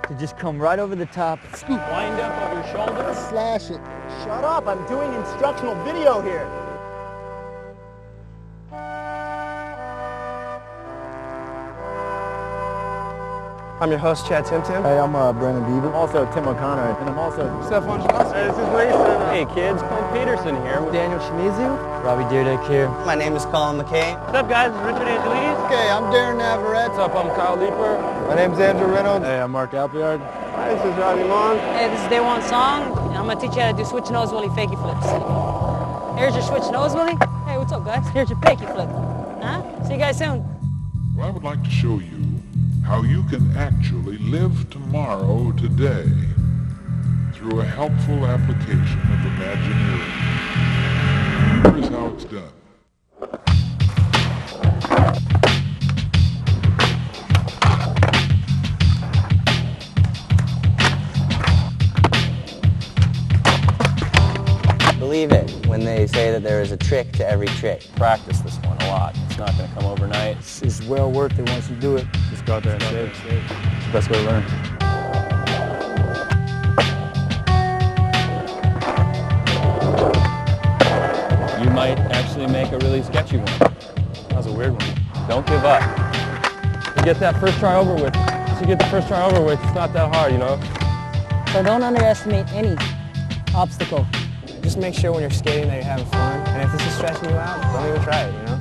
to just come right over the top. Scoop, wind up of your shoulder. Slash it. Shut up, I'm doing instructional video here. I'm your host, Chad Tim Tim. Hey, I'm Brandon Beaver. Also Tim O'Connor, and I'm also Stefan Johnson. Hey, this is Mason. Hey kids, Clint Peterson here. Daniel Shimizu. Robbie Deerdick here. My name is Colin McKay. What's up guys, it's Richard Angelides. Okay, I'm Darren Navarrete. What's up, I'm Kyle Leeper. My name's Andrew Reynolds. Hey, I'm Mark Appleyard. Hi, this is Robbie Long. Hey, this is Day One Song, and I'm gonna teach you how to do switch nose willy fakie flips. Here's your switch nose willy. Hey, what's up, guys? Here's your fakie flip. Huh? See you guys soon. Well, I would like to show you how you can actually live tomorrow today through a helpful application of Imagineering. Here is how it's done. Believe it when they say that there is a trick to every trick. Practice this one a lot. It's not gonna come overnight. It's well worth it once you do it. Just go out there and save. It's the best way to learn. You might actually make a really sketchy one. That was a weird one. Don't give up. You get that first try over with. Once you get the first try over with, it's not that hard, you know? So don't underestimate any obstacle. Just make sure when you're skating that you're having fun. And if this is stressing you out, don't even try it, you know?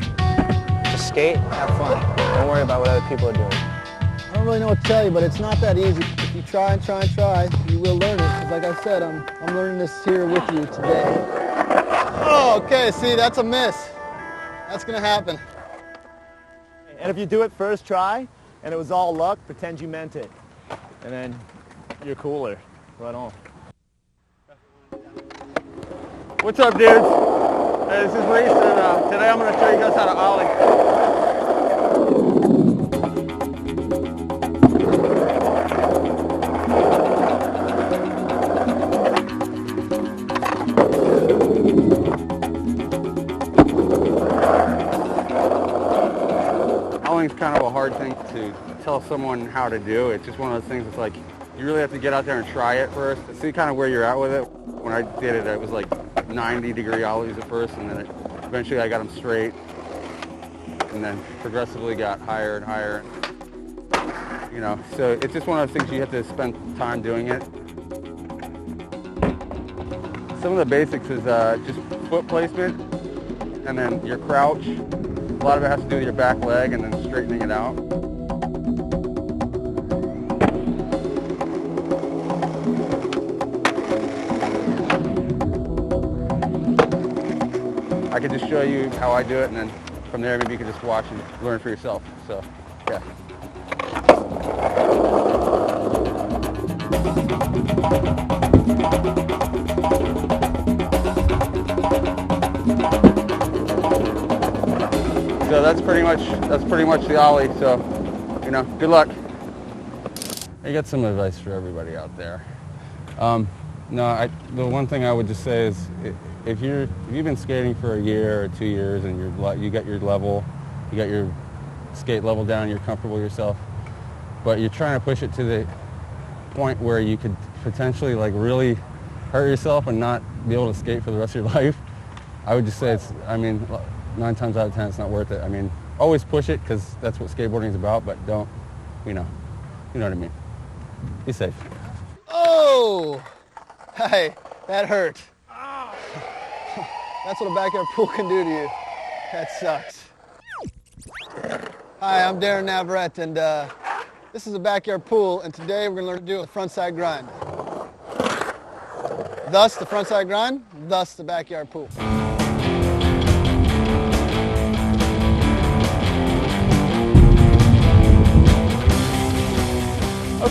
Just skate, have fun. Don't worry about what other people are doing. I don't really know what to tell you, but it's not that easy. If you try and try and try, you will learn it. Because like I said, I'm learning this here with you today. Oh, okay, see, that's a miss. That's gonna happen. And if you do it first try, and it was all luck, pretend you meant it. And then you're cooler. Right on. What's up, dudes? Hey, this is Mason. Today I'm gonna show you guys how to ollie. Ollie's kind of a hard thing to tell someone how to do. It's just one of those things that's like, you really have to get out there and try it first. See kind of where you're at with it. When I did it, it was like 90-degree ollies at first, and then eventually I got them straight, and then progressively got higher and higher. You know, so it's just one of those things you have to spend time doing it. Some of the basics is just foot placement, and then your crouch. A lot of it has to do with your back leg and then straightening it out. I could just show you how I do it, and then from there maybe you can just watch and learn for yourself. So, yeah. So that's pretty much the ollie. So, you know, good luck. I got some advice for everybody out there. The one thing I would just say is, if you've been skating for a year or 2 years and you got your level, you got your skate level down, you're comfortable with yourself, but you're trying to push it to the point where you could potentially like really hurt yourself and not be able to skate for the rest of your life, I would just say 9 times out of 10 it's not worth it. I mean, always push it because that's what skateboarding is about, but don't, you know what I mean. Be safe. Oh! Hey, that hurt. That's what a backyard pool can do to you. That sucks. Hi, I'm Darren Navarrete, and this is a backyard pool, and today we're going to learn to do a frontside grind. Thus the frontside grind, thus the backyard pool.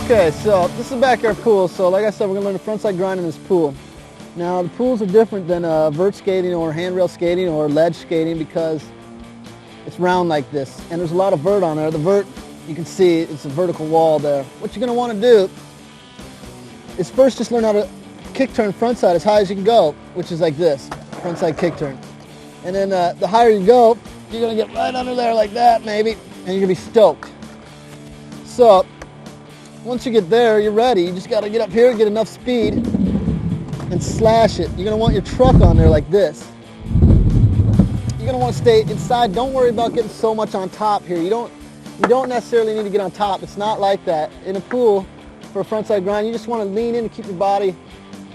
Okay, so this is a backyard pool, so like I said, we're going to learn the frontside grind in this pool. Now, the pools are different than vert skating or handrail skating or ledge skating because it's round like this, and there's a lot of vert on there. The vert, you can see, it's a vertical wall there. What you're going to want to do is first just learn how to kick turn frontside as high as you can go, which is like this, frontside kick turn. And then the higher you go, you're going to get right under there like that maybe, and you're going to be stoked. So once you get there, you're ready. You just got to get up here, get enough speed, and slash it. You're going to want your truck on there like this. You're going to want to stay inside. Don't worry about getting so much on top here. You don't necessarily need to get on top. It's not like that. In a pool, for a frontside grind, you just want to lean in and keep your body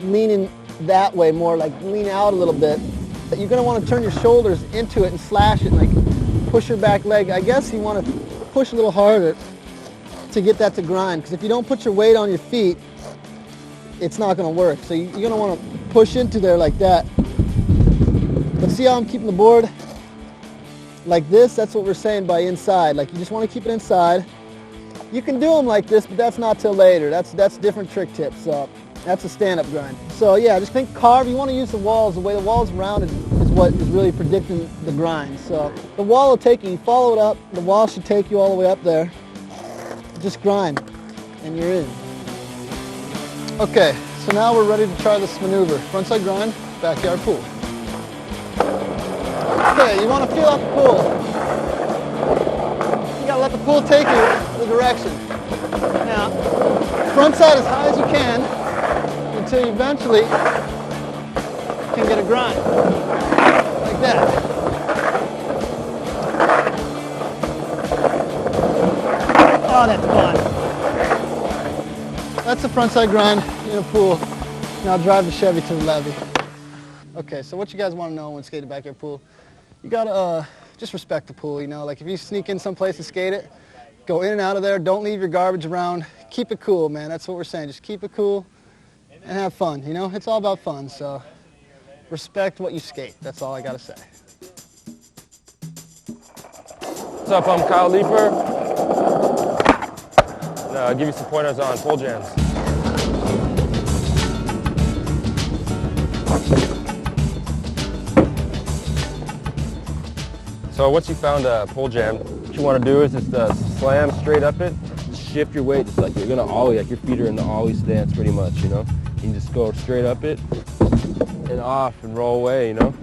leaning that way more, like lean out a little bit. You're going to want to turn your shoulders into it and slash it, and like push your back leg. I guess you want to push a little harder to get that to grind, because if you don't put your weight on your feet, it's not going to work. So you're going to want to push into there like that. But see how I'm keeping the board like this? That's what we're saying by inside. Like, you just want to keep it inside. You can do them like this, but that's not till later. That's different trick tips. So that's a stand-up grind. So yeah, just think carve. You want to use the walls. The way the wall's rounded is what is really predicting the grind. So the wall will take you. You follow it up. The wall should take you all the way up there. Just grind, and you're in. Okay, so now we're ready to try this maneuver. Frontside grind, backyard pool. Okay, you want to feel out the pool. You got to let the pool take you the direction. Now, frontside as high as you can until you eventually can get a grind. Like that. Oh, that's fun. That's the frontside grind in a pool. Now drive the Chevy to the levee. Okay, so what you guys want to know when skating backyard pool, you gotta just respect the pool, you know, like if you sneak in someplace and skate it, go in and out of there, don't leave your garbage around, keep it cool, man, that's what we're saying, just keep it cool and have fun, you know, it's all about fun, so respect what you skate, that's all I gotta say. What's up, I'm Kyle Leeper. And, I'll give you some pointers on pole jams. So once you found a pole jam, what you want to do is just slam straight up it, just shift your weight, just like you're gonna ollie, like your feet are in the ollie stance pretty much, you know? You can just go straight up it and off and roll away, you know?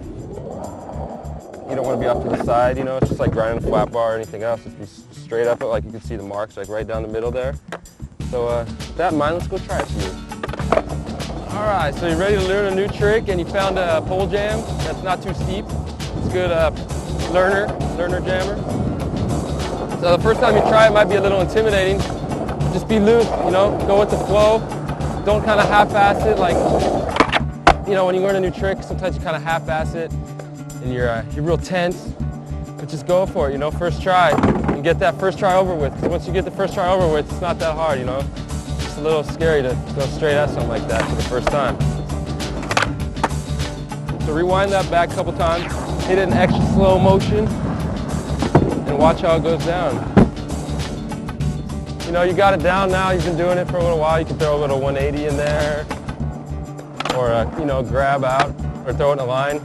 You don't want to be off to the side, you know? It's just like grinding a flat bar or anything else. Just be straight up it, like you can see the marks like right down the middle there. So with that in mind, let's go try it for you. All right, so you're ready to learn a new trick and you found a pole jam that's not too steep. It's good learner jammer. So the first time you try it might be a little intimidating. Just be loose, you know, go with the flow. Don't kind of half-ass it, like, you know, when you learn a new trick, sometimes you kind of half-ass it and you're real tense, but just go for it, you know, first try and get that first try over with. Because once you get the first try over with, it's not that hard, you know. It's just a little scary to go straight at something like that for the first time. So rewind that back a couple times, hit it in extra slow motion, and watch how it goes down. You know, you got it down now, you've been doing it for a little while, you can throw a little 180 in there, or you know, grab out, or throw it in a line.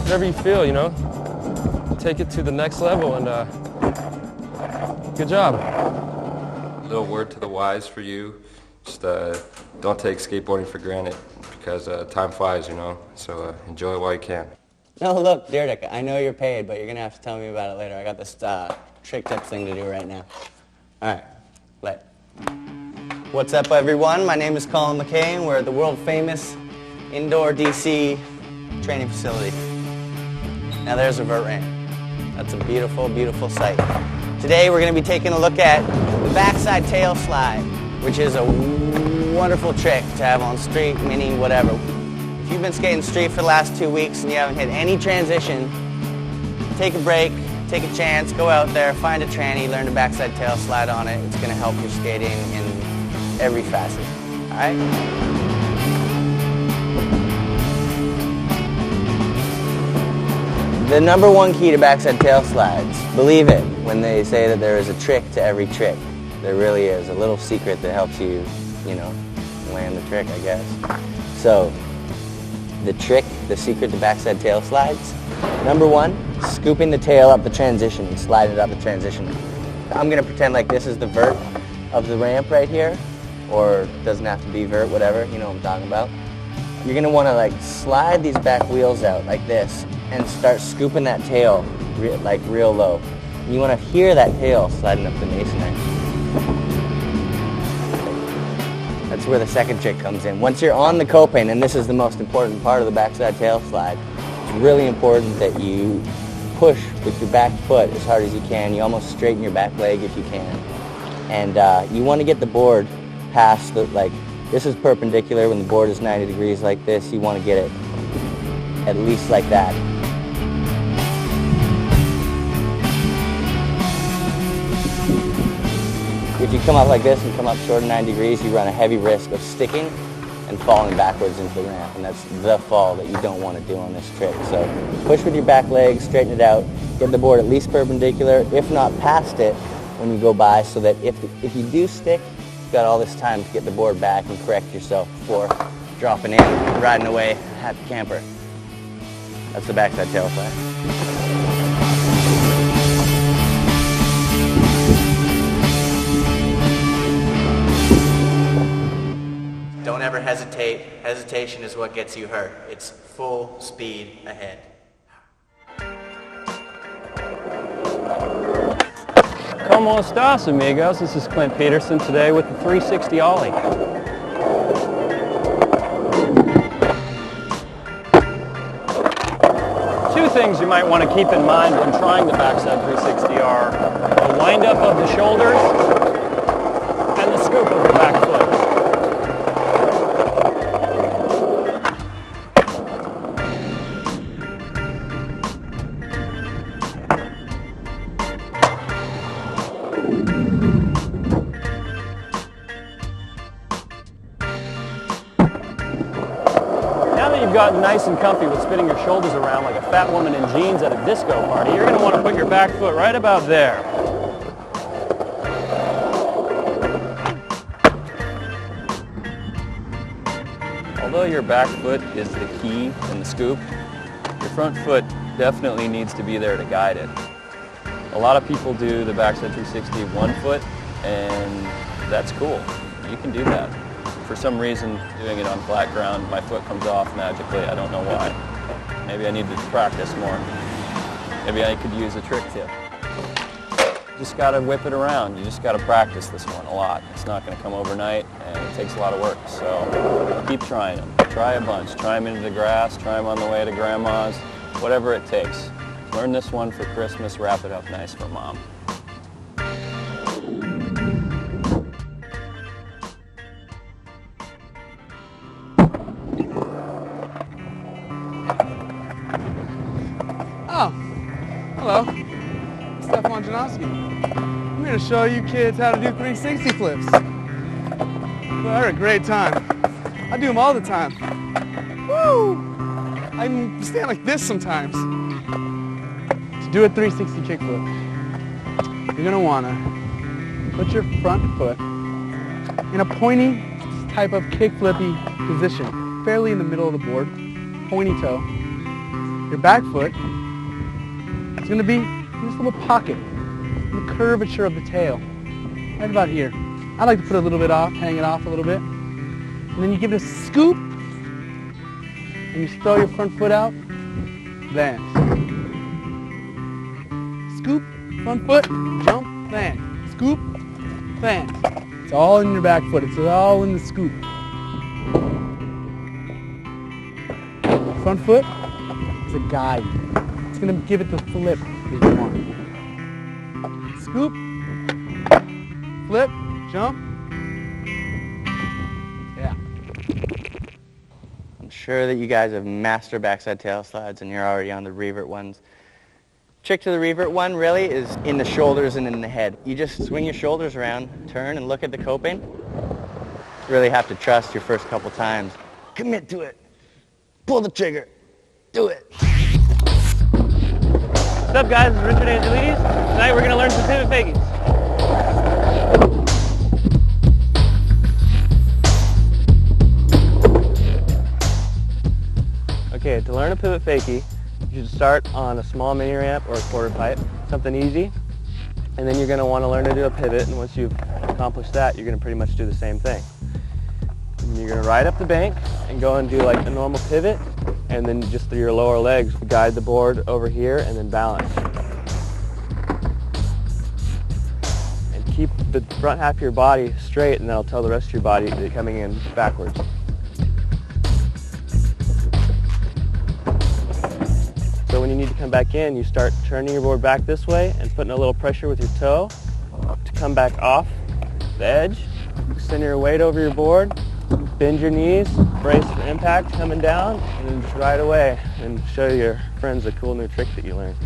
Whatever you feel, you know, take it to the next level, and good job. A little word to the wise for you, just don't take skateboarding for granted, because time flies, you know, so enjoy it while you can. No, look, Dirk, I know you're paid, but you're going to have to tell me about it later. I got this trick tips thing to do right now. All right, play. What's up, everyone? My name is Colin McCain. We're at the world-famous indoor DC training facility. Now there's a vert ramp. That's a beautiful, beautiful sight. Today we're going to be taking a look at the backside tail slide, which is a wonderful trick to have on street, mini, whatever. If you've been skating street for the last 2 weeks and you haven't hit any transition, take a break, take a chance, go out there, find a tranny, learn the backside tail slide on it. It's going to help your skating in every facet. All right? The number one key to backside tail slides, believe it when they say that there is a trick to every trick. There really is a little secret that helps you, you know, land the trick, I guess. So, the trick, the secret to backside tail slides, number one, scooping the tail up the transition and slide it up the transition. I'm going to pretend like this is the vert of the ramp right here, or it doesn't have to be vert, whatever, you know what I'm talking about. You're going to want to like slide these back wheels out like this and start scooping that tail like real low. And you want to hear that tail sliding up the masonry. That's where the second trick comes in. Once you're on the coping, and this is the most important part of the backside tail slide, it's really important that you push with your back foot as hard as you can. You almost straighten your back leg if you can. And you want to get the board past the, like, this is perpendicular. When the board is 90 degrees like this, you want to get it at least like that. If you come up like this and come up short of 90 degrees, you run a heavy risk of sticking and falling backwards into the ramp, and that's the fall that you don't want to do on this trick. So push with your back leg, straighten it out, get the board at least perpendicular, if not past it when you go by, so that if you do stick, you've got all this time to get the board back and correct yourself before dropping in, riding away, happy camper. That's the backside tail slide. Don't ever hesitate. Hesitation is what gets you hurt. It's full speed ahead. Como estas, amigos? This is Clint Peterson today with the 360 ollie. Two things you might want to keep in mind when trying the backside 360 are the wind up of the shoulders and the scoop of your back foot. You've gotten nice and comfy with spinning your shoulders around like a fat woman in jeans at a disco party, you're going to want to put your back foot right about there. Although your back foot is the key in the scoop, your front foot definitely needs to be there to guide it. A lot of people do the backside 360 one foot, and that's cool. You can do that. For some reason, doing it on flat ground, my foot comes off magically. I don't know why. Maybe I need to practice more. Maybe I could use a trick tip. You just got to whip it around. You just got to practice this one a lot. It's not going to come overnight, and it takes a lot of work. So keep trying them. Try a bunch. Try them into the grass. Try them on the way to Grandma's. Whatever it takes. Learn this one for Christmas. Wrap it up nice for Mom. Oh, hello. Stefan Janowski. I'm here to show you kids how to do 360 flips. Well, I had a great time. I do them all the time. Woo! I even stand like this sometimes. To do a 360 kickflip, you're gonna wanna put your front foot in a pointy type of kickflippy position, fairly in the middle of the board, pointy toe. Your back foot is going to be in this little pocket, in the curvature of the tail, right about here. I like to put a little bit off, hang it off a little bit, and then you give it a scoop, and you throw your front foot out, land. Scoop, front foot, jump, land. Scoop, land. It's all in your back foot. It's all in the scoop. Front foot is a guide. It's going to give it the flip that you want. Scoop, flip, jump. Yeah. I'm sure that you guys have mastered backside tail slides and you're already on the revert ones. Trick to the revert one really is in the shoulders and in the head. You just swing your shoulders around, turn and look at the coping. You really have to trust your first couple times. Commit to it. Pull the trigger. Do it. What's up, guys? It's Richard Angelides. Tonight we're going to learn some pivot fakies. Okay, to learn a pivot fakie, you should start on a small mini ramp or a quarter pipe, something easy, and then you're going to want to learn to do a pivot, and once you've accomplished that, you're going to pretty much do the same thing. And you're going to ride up the bank and go and do like a normal pivot, and then just through your lower legs guide the board over here and then balance. keep the front half of your body straight, and that'll tell the rest of your body that you're coming in backwards. So when you need to come back in, you start turning your board back this way and putting a little pressure with your toe to come back off the edge. Center your weight over your board, bend your knees, brace for impact coming down, and then just ride away and show your friends a cool new trick that you learned.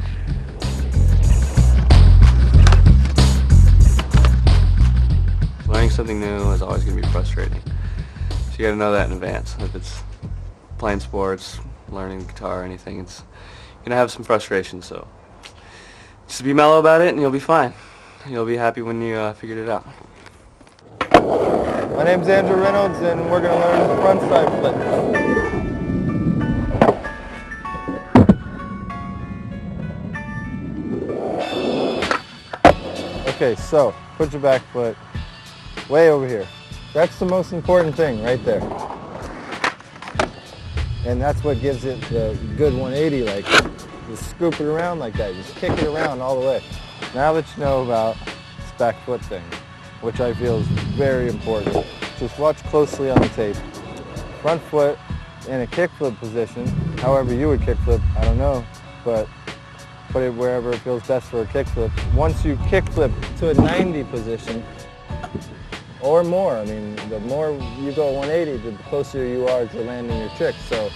Learning something new is always going to be frustrating. So you got to know that in advance. If it's playing sports, learning guitar, anything, it's going to have some frustration. So just be mellow about it and you'll be fine. You'll be happy when you figured it out. My name's Andrew Reynolds and we're going to learn the front side flip. Okay, so put your back foot way over here. That's the most important thing right there. And that's what gives it the good 180, like just scoop it around like that, just kick it around all the way. Now that you know about this back foot thing, which I feel is very important, just watch closely on the tape. Front foot in a kickflip position, however you would kickflip, I don't know, but put it wherever it feels best for a kickflip. Once you kickflip to a 90 position, or more, I mean, the more you go 180, the closer you are to landing your trick. So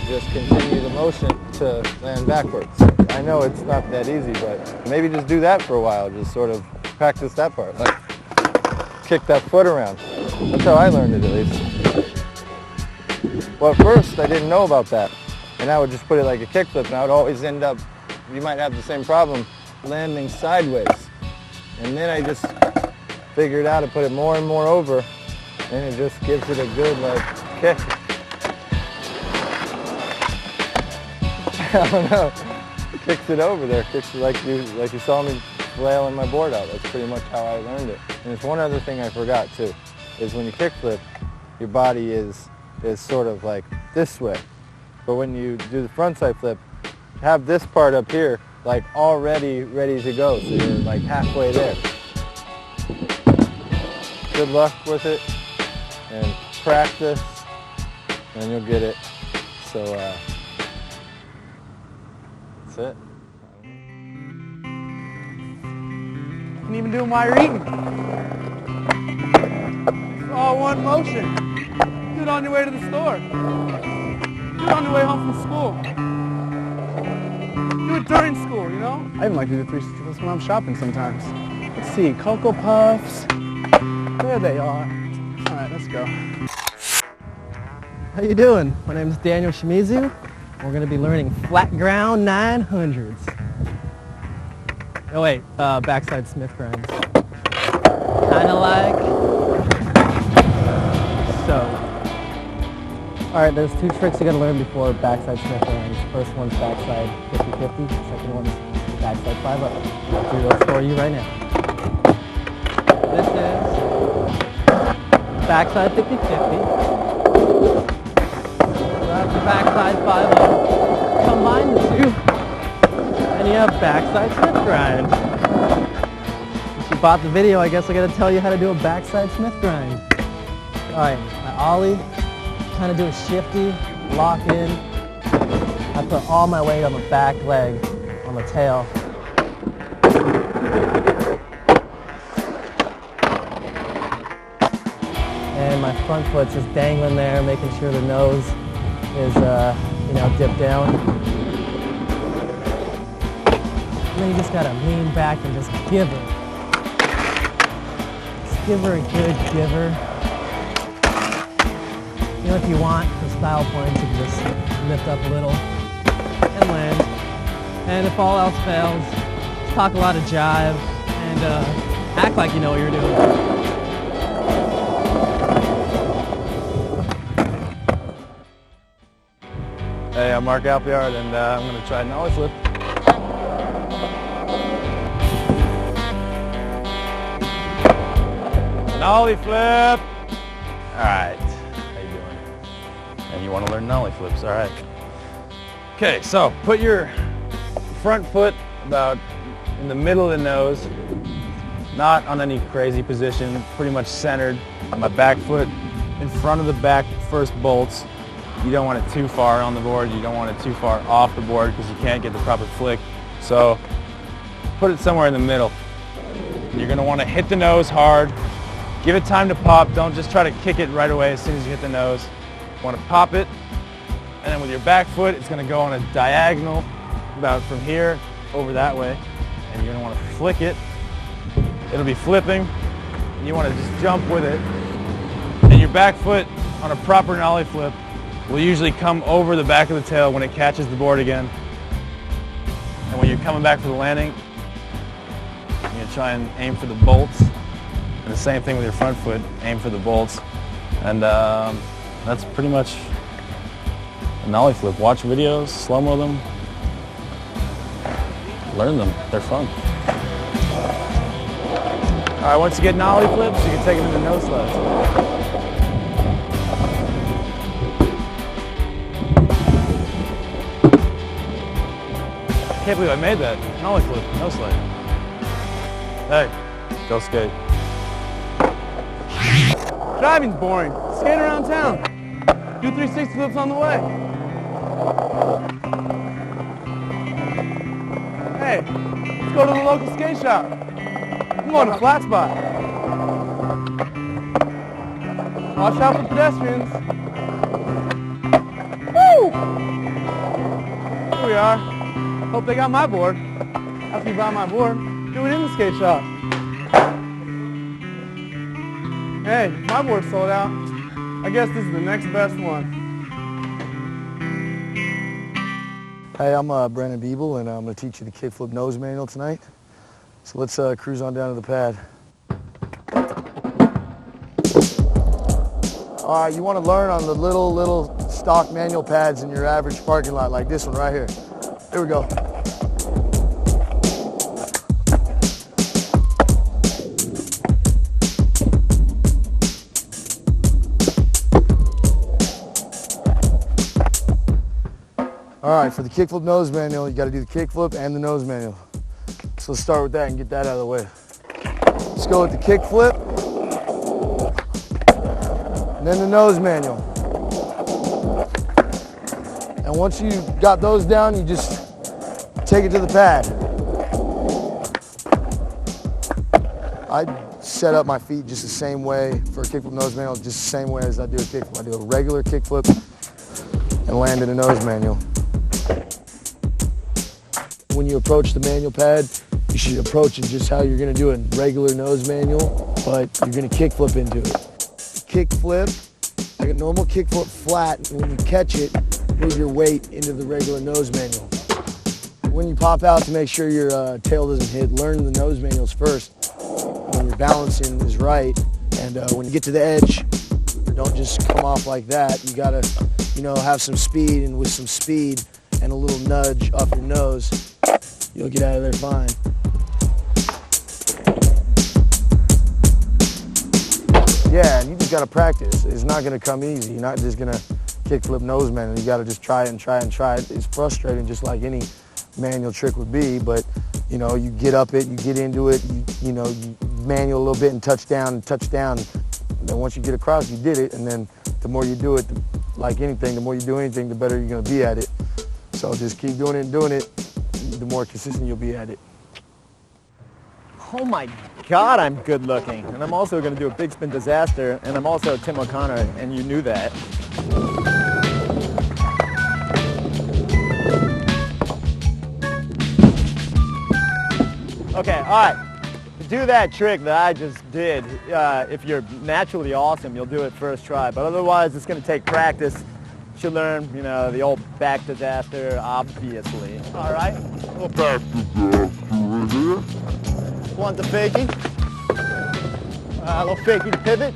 just continue the motion to land backwards. I know it's not that easy, but maybe just do that for a while. Just sort of practice that part. Like, kick that foot around. That's how I learned it, at least. Well, at first, I didn't know about that. And I would just put it like a kickflip, and I would always end up, you might have the same problem, landing sideways. And then I just figured out to put it more and more over, and it just gives it a good, like, kick. I don't know. Kicks it over there. Kicks it like you saw me flailing my board out. That's pretty much how I learned it. And there's one other thing I forgot too, is when you kickflip, your body is sort of like this way. But when you do the frontside flip, have this part up here like already ready to go. So you're like halfway there. Good luck with it and practice and you'll get it. So that's it. You can even do them while you're eating. It's all one motion. Do it on your way to the store. Do it on your way home from school. Do it during school, you know? I even like to do 360 flips when I'm shopping sometimes. Let's see, Cocoa Puffs. There they are. All right, let's go. How you doing? My name is Daniel Shimizu. We're going to be learning flat ground 900s. Oh wait, backside Smith grinds. Kind of like so. All right, there's two tricks you got to learn before backside Smith grinds. First one's backside 50-50. Second one's backside 5-up. I'll do those for you right now. This is backside 50-50. That's the backside 5-up. Combine the two. And you have backside Smith grind. If you bought the video, I guess I gotta tell you how to do a backside Smith grind. Alright, I ollie, kind of do a shifty, lock in. I put all my weight on the back leg, on the tail. And my front foot's just dangling there, making sure the nose is, dipped down. And then you just gotta lean back and just give her. Just give her a good giver. You know, if you want, for style points, you can just lift up a little and land. And if all else fails, just talk a lot of jive and act like you know what you're doing. Hey, I'm Mark Alpiard, and I'm going to try an ollie flip. An ollie flip! Alright, how you doing? And you want to learn ollie flips, alright. Okay, so put your front foot about in the middle of the nose, not on any crazy position, pretty much centered. My back foot in front of the back first bolts. You don't want it too far on the board, you don't want it too far off the board because you can't get the proper flick. So put it somewhere in the middle. You're going to want to hit the nose hard. Give it time to pop. Don't just try to kick it right away as soon as you hit the nose. You want to pop it, and then with your back foot, it's going to go on a diagonal about from here over that way, and you're going to want to flick it. It'll be flipping, and you want to just jump with it. And your back foot on a proper nollie flip will usually come over the back of the tail when it catches the board again. And when you're coming back for the landing, you're going to try and aim for the bolts. And the same thing with your front foot, aim for the bolts. And that's pretty much a nollie flip. Watch videos, slow-mo them, learn them, they're fun. All right, once you get nollie flips, you can take them into nose slides. I can't believe I made that. Nollie flip, no slide. Hey, go skate. Driving's boring. Skate around town. Do 360 flips on the way. Hey, let's go to the local skate shop. I'm going to Flat Spot. Watch out for pedestrians. Woo! Here we are. Hope they got my board. After you buy my board, do it in the skate shop. Hey, my board's sold out. I guess this is the next best one. Hey, I'm Brandon Biebel, and I'm going to teach you the kickflip nose manual tonight. So let's cruise on down to the pad. All right, you want to learn on the little stock manual pads in your average parking lot, like this one right here. Here we go. All right, for the kickflip nose manual, you got to do the kickflip and the nose manual. So let's start with that and get that out of the way. Let's go with the kickflip, and then the nose manual. And once you got those down, you just take it to the pad. I set up my feet just the same way for a kickflip nose manual, just the same way as I do a kickflip. I do a regular kickflip and land in a nose manual. When you approach the manual pad, you should approach it just how you're going to do a regular nose manual, but you're going to kickflip into it. Kickflip, like a normal kickflip flat, and when you catch it, move your weight into the regular nose manual. When you pop out, to make sure your tail doesn't hit, learn the nose manuals first. When your balancing is right, and when you get to the edge, don't just come off like that. You got to, have some speed, and with some speed and a little nudge off your nose, you'll get out of there fine. Yeah, and you just got to practice. It's not going to come easy. You're not just going to kickflip nose manual. You got to just try it and try and try it. It's frustrating, just like any manual trick would be, but you get up it, you get into it, you manual a little bit and touch down. And then once you get across, you did it, and then the more you do it, like anything, the more you do anything, the better you're going to be at it. So just keep doing it and doing it, the more consistent you'll be at it. Oh my God, I'm good looking. And I'm also going to do a big spin disaster, and I'm also Tim O'Connor, and you knew that. Okay, all right. To do that trick that I just did, if you're naturally awesome, you'll do it first try. But otherwise, it's going to take practice. You should learn, the old back disaster, obviously. All right? Little back disaster right here. Want the fakie? A little fakie to pivot.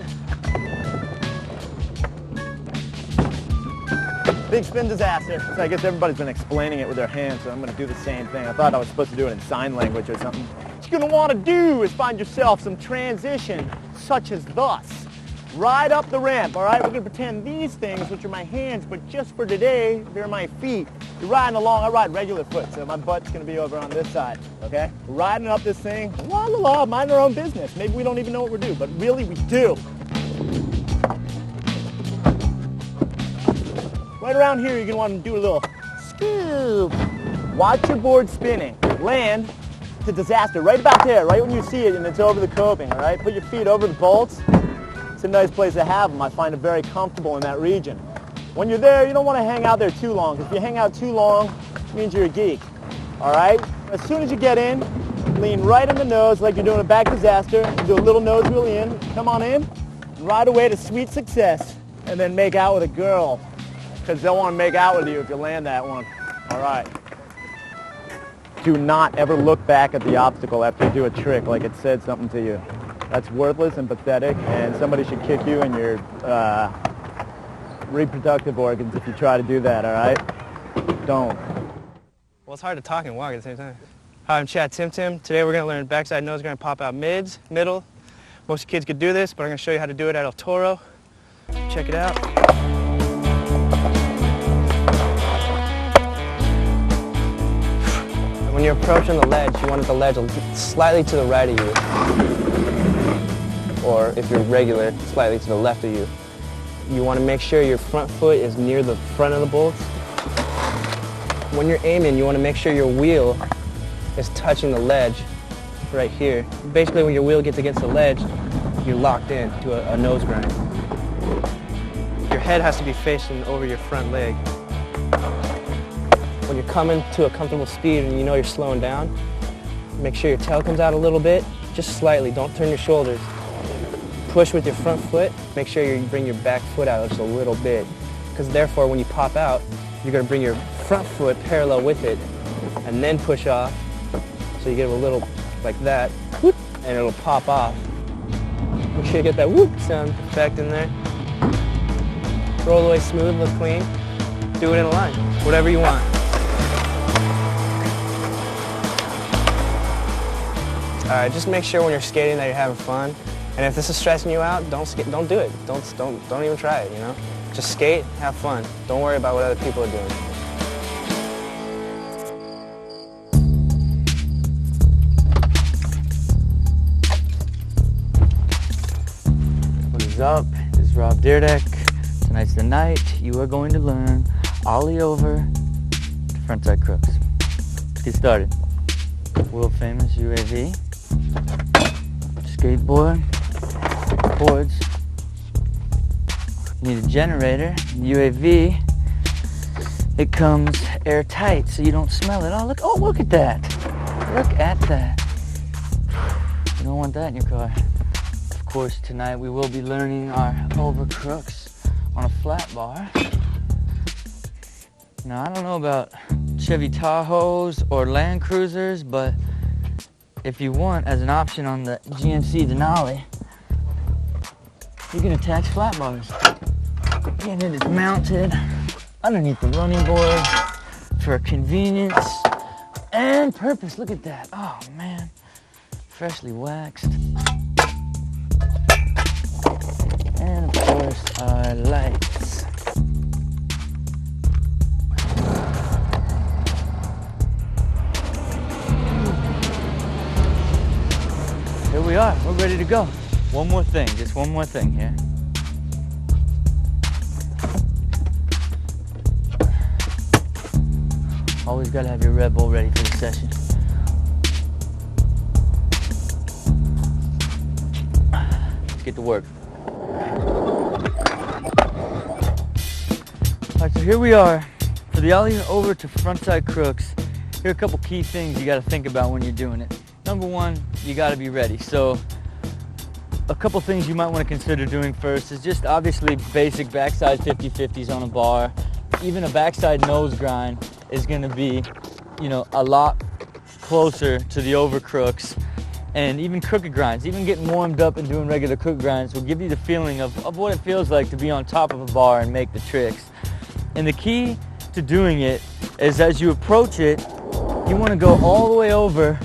Big spin disaster. So I guess everybody's been explaining it with their hands, so I'm going to do the same thing. I thought I was supposed to do it in sign language or something. What you're going to want to do is find yourself some transition, such as thus. ride up the ramp, all right? We're gonna pretend these things, which are my hands, but just for today, they're my feet. You're riding along, I ride regular foot, so my butt's gonna be over on this side, okay? We're riding up this thing, la la la, mind our own business. Maybe we don't even know what we're doing, but really we do. Right around here, you're gonna wanna do a little scoop. Watch your board spinning. Land to disaster, right about there, right when you see it and it's over the coping, all right? Put your feet over the bolts. It's a nice place to have them. I find it very comfortable in that region. When you're there, you don't want to hang out there too long, because if you hang out too long, it means you're a geek, all right? As soon as you get in, lean right on the nose like you're doing a back disaster. Do a little nose wheel in. Come on in, and ride away to sweet success, and then make out with a girl, because they'll want to make out with you if you land that one, all right? Do not ever look back at the obstacle after you do a trick like it said something to you. That's worthless and pathetic, and somebody should kick you in your reproductive organs if you try to do that, all right? Don't. Well, it's hard to talk and walk at the same time. Hi, I'm Chad Tim Tim. Today we're going to learn backside nose grind, pop out mids, middle. Most kids could do this, but I'm going to show you how to do it at El Toro. Check it out. When you're approaching the ledge, you want the ledge slightly to the right of you. Or if you're regular, slightly to the left of you. You want to make sure your front foot is near the front of the bolts. When you're aiming, you want to make sure your wheel is touching the ledge right here. Basically, when your wheel gets against the ledge, you're locked in to a nose grind. Your head has to be facing over your front leg. When you're coming to a comfortable speed and you know you're slowing down, make sure your tail comes out a little bit, just slightly. Don't turn your shoulders. Push with your front foot. Make sure you bring your back foot out just a little bit, because therefore when you pop out, you're going to bring your front foot parallel with it and then push off. So you get a little like that, whoop, and it'll pop off. Make sure you get that whoop sound effect in there. Roll away smooth, look clean. Do it in a line, whatever you want. All right, just make sure when you're skating that you're having fun. And if this is stressing you out, don't do it. Don't even try it, you know? Just skate, have fun. Don't worry about what other people are doing. What is up? This is Rob Deerdeck. Tonight's the night you are going to learn ollie over to frontside crooks. Let's get started. World famous UAV, skateboard, boards. You need a generator. UAV, it comes airtight so you don't smell it. Oh, look at that. Look at that. You don't want that in your car. Of course, tonight we will be learning our over crooks on a flat bar. Now, I don't know about Chevy Tahoes or Land Cruisers, but if you want, as an option on the GMC Denali, you can attach flat bars. And it is mounted underneath the running board for convenience and purpose. Look at that. Oh, man. Freshly waxed. And, of course, our lights. Here we are. We're ready to go. One more thing. Just one more thing here. Always got to have your Red Bull ready for the session. Let's get to work. All right, so here we are for the ollie over to frontside crooks. Here are a couple key things you got to think about when you're doing it. Number one, you got to be ready. So a couple things you might want to consider doing first is just obviously basic backside 50-50s on a bar. Even a backside nose grind is going to be, you know, a lot closer to the over crooks, and even crooked grinds. Even getting warmed up and doing regular crooked grinds will give you the feeling of what it feels like to be on top of a bar and make the tricks. And the key to doing it is as you approach it, you want to go all the way over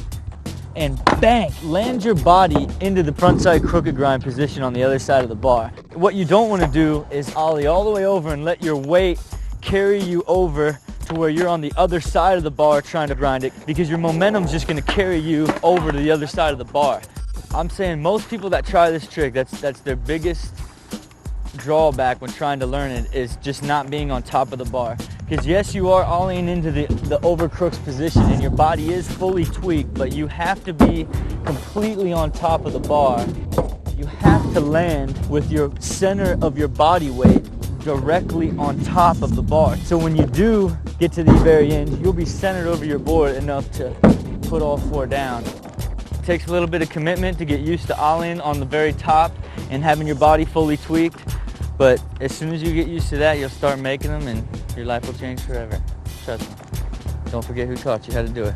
and bang, land your body into the frontside crooked grind position on the other side of the bar. What you don't want to do is ollie all the way over and let your weight carry you over to where you're on the other side of the bar trying to grind it, because your momentum's just going to carry you over to the other side of the bar. I'm saying most people that try this trick, that's their biggest drawback when trying to learn it, is just not being on top of the bar. Because yes, you are ollieing into the over crooks position and your body is fully tweaked, but you have to be completely on top of the bar. You have to land with your center of your body weight directly on top of the bar. So when you do get to the very end, you'll be centered over your board enough to put all four down. It takes a little bit of commitment to get used to ollieing on the very top and having your body fully tweaked. But as soon as you get used to that, you'll start making them and your life will change forever. Trust me. Don't forget who taught you how to do it.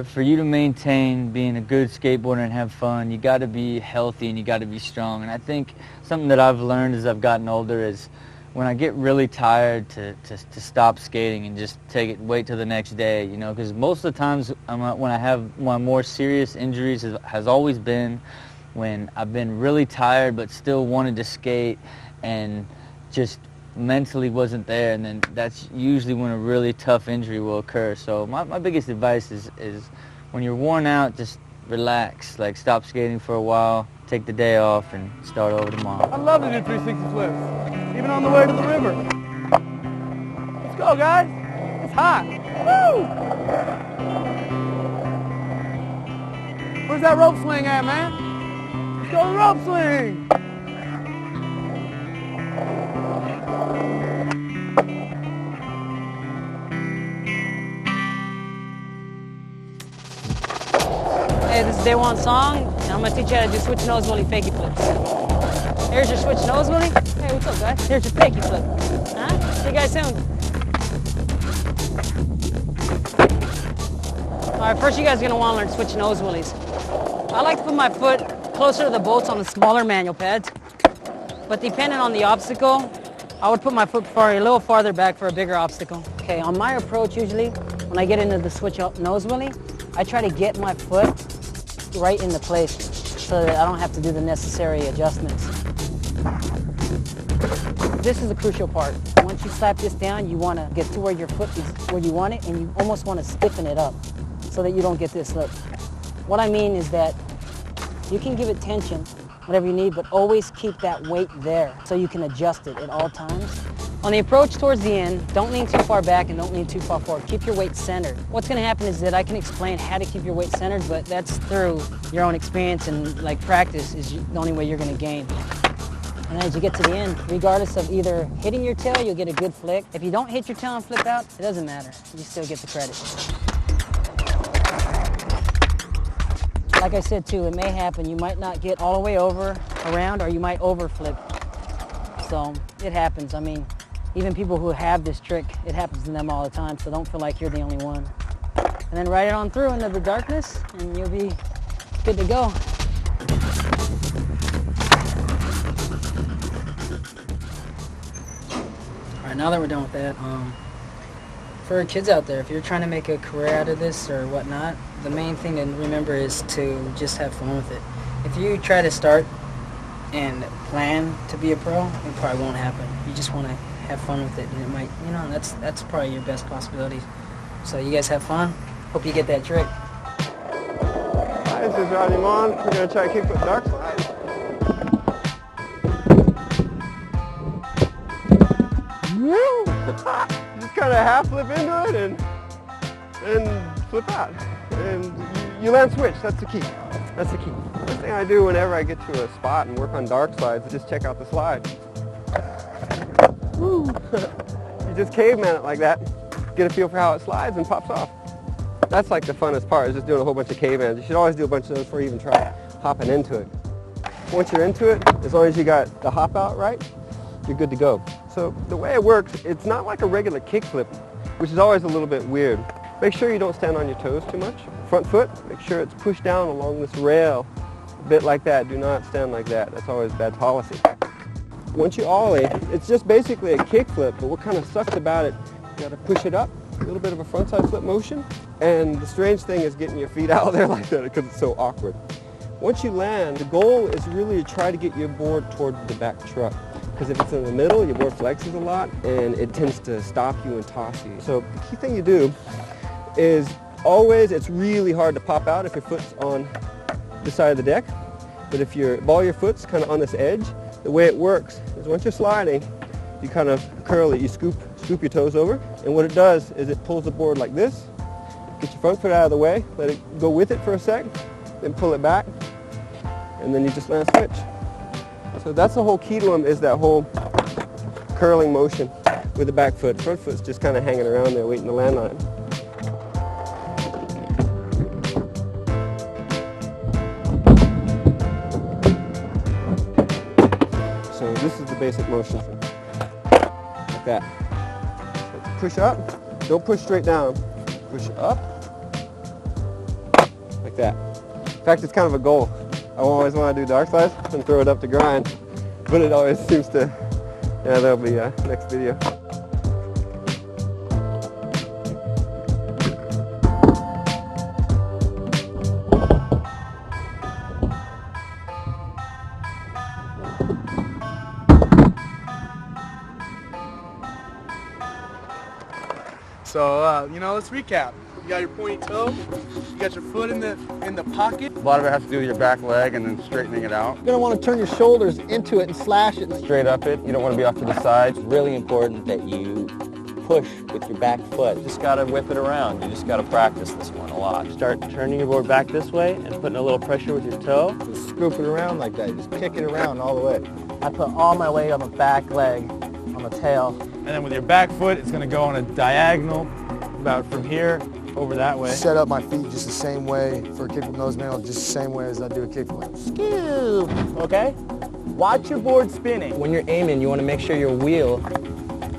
For you to maintain being a good skateboarder and have fun, you got to be healthy and you got to be strong. And I think something that I've learned as I've gotten older is when I get really tired to stop skating and just wait till the next day, you know, because most of the times when I have my more serious injuries has always been when I've been really tired but still wanted to skate and just mentally wasn't there, and then that's usually when a really tough injury will occur. So my biggest advice is when you're worn out, just relax, like stop skating for a while, take the day off and start over tomorrow. I love to do 360 flips, even on the way to the river. Let's go, guys. It's hot. Woo! Where's that rope swing at, man? Let's go to the rope swing. Hey, this is day one song, and I'm gonna teach you how to do switch nose wheelie fakie flips. Here's your switch nose wheelie. Hey, what's up, guys? Here's your fakie flip. Huh? See you guys soon. All right, first you guys are gonna want to learn switch nose wheelies. I like to put my foot closer to the bolts on the smaller manual pads, but depending on the obstacle, I would put my foot a little farther back for a bigger obstacle. Okay, on my approach usually, when I get into the switch nose wheelie, I try to get my foot right into place so that I don't have to do the necessary adjustments. This is the crucial part. Once you slap this down, you want to get to where your foot is where you want it, and you almost want to stiffen it up so that you don't get this slip. What I mean is that you can give it tension, whatever you need, but always keep that weight there so you can adjust it at all times. On the approach towards the end, don't lean too far back and don't lean too far forward. Keep your weight centered. What's going to happen is that I can explain how to keep your weight centered, but that's through your own experience and like practice is the only way you're going to gain. And as you get to the end, regardless of either hitting your tail, you'll get a good flick. If you don't hit your tail and flip out, it doesn't matter. You still get the credit. Like I said too, it may happen. You might not get all the way over, around, or you might overflip. So it happens. I mean, even people who have this trick, it happens to them all the time, so don't feel like you're the only one. And then ride it on through into the darkness, and you'll be good to go. All right, now that we're done with that, for kids out there, if you're trying to make a career out of this or whatnot, the main thing to remember is to just have fun with it. If you try to start and plan to be a pro, it probably won't happen. You just want to have fun with it, and it might, you know, that's probably your best possibility. So you guys have fun. Hope you get that trick. Hi, this is Rodney Mon. We're going to try to kickflip dark slide. Woo! Just kind of half flip into it and flip out. And you land switch, that's the key. That's the key. First thing I do whenever I get to a spot and work on dark slides is just check out the slide. Woo! You just caveman it like that, get a feel for how it slides and pops off. That's like the funnest part, is just doing a whole bunch of cavemans. You should always do a bunch of those before you even try hopping into it. Once you're into it, as long as you got the hop out right, you're good to go. So the way it works, it's not like a regular kickflip, which is always a little bit weird. Make sure you don't stand on your toes too much. Front foot, make sure it's pushed down along this rail, a bit like that. Do not stand like that. That's always bad policy. Once you ollie, it's just basically a kickflip, but what kind of sucks about it, you gotta push it up, a little bit of a frontside flip motion. And the strange thing is getting your feet out of there like that because it's so awkward. Once you land, the goal is really to try to get your board toward the back truck. Because if it's in the middle, your board flexes a lot and it tends to stop you and toss you. So the key thing you do is always, it's really hard to pop out if your foot's on the side of the deck. But if your ball of your foot's kind of on this edge, the way it works is once you're sliding, you kind of curl it, you scoop your toes over, and what it does is it pulls the board like this, get your front foot out of the way, let it go with it for a sec, then pull it back, and then you just land switch. So that's the whole key to them, is that whole curling motion with the back foot. Front foot's just kind of hanging around there waiting to land on it. So this is the basic motion. Like that. So push up, don't push straight down. Push up, like that. In fact, it's kind of a goal. I always want to do dark slides and throw it up to grind, but it always seems to, yeah, that'll be next video. So, let's recap. You got your pointy toe, you got your foot in the pocket. A lot of it has to do with your back leg and then straightening it out. You're going to want to turn your shoulders into it and slash it. Straight up it, you don't want to be off to the side. It's really important that you push with your back foot. You just got to whip it around. You just got to practice this one a lot. Start turning your board back this way and putting a little pressure with your toe. Just scoop it around like that, just kick it around all the way. I put all my weight on the back leg, on the tail. And then with your back foot, it's going to go on a diagonal about from here over that way. Set up my feet just the same way for a kickflip nose manual, just the same way as I do a kickflip. Scoop, okay? Watch your board spinning. When you're aiming, you want to make sure your wheel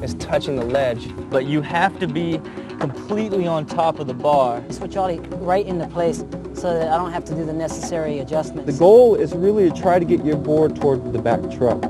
is touching the ledge. But you have to be completely on top of the bar. Switch all right into place so that I don't have to do the necessary adjustments. The goal is really to try to get your board toward the back truck.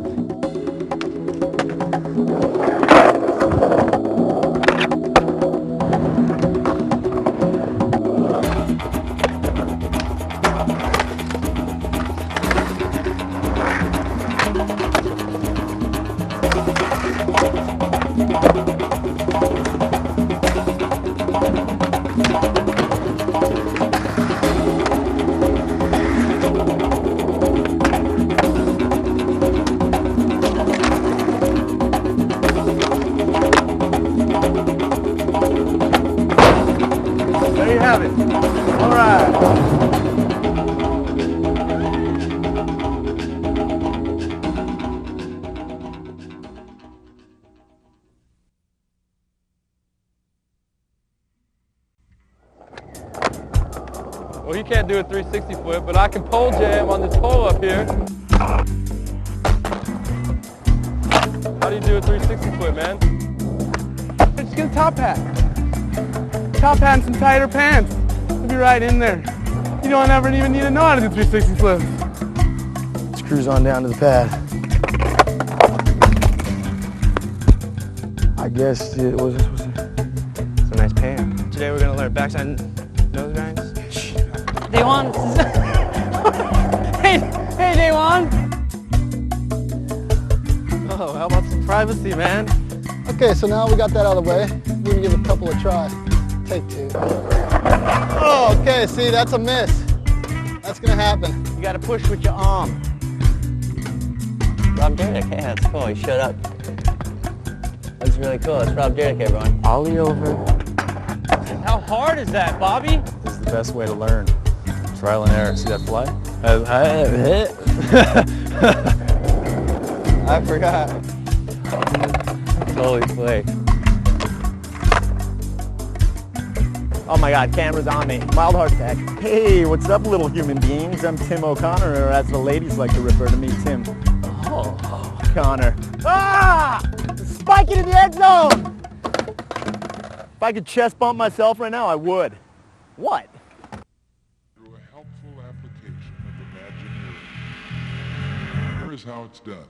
There you have it. All right. Well, you can't do a 360 flip, but I can pole jam on this pole up here. How do you do a 360 flip, man? Just get a top hat. Top hat and some tighter pants. You'll be right in there. You don't ever even need to know how to do 360 flips. Let's cruise on down to the pad. I guess it was. It's a nice pan. Today we're gonna learn backside nose grinds. Daywan. hey, Daywan. Oh, how about some privacy, man? Okay, so now we got that out of the way. We're going to give a couple of tries. Take two. Oh, okay, see, that's a miss. That's going to happen. You got to push with your arm. Rob Dyrdek, hey, that's cool. He showed up. That's really cool. That's Rob Dyrdek, everyone. Ollie over. How hard is that, Bobby? This is the best way to learn. Trial and error. See that fly? I forgot. Holy flake. Oh my God, camera's on me. Mild heart attack. Hey, what's up, little human beings? I'm Tim O'Connor, or as the ladies like to refer to me, Tim. Oh, Connor. Ah! Spike it in the end zone! If I could chest bump myself right now, I would. What? Through a helpful application of Imagineering. Here is how it's done.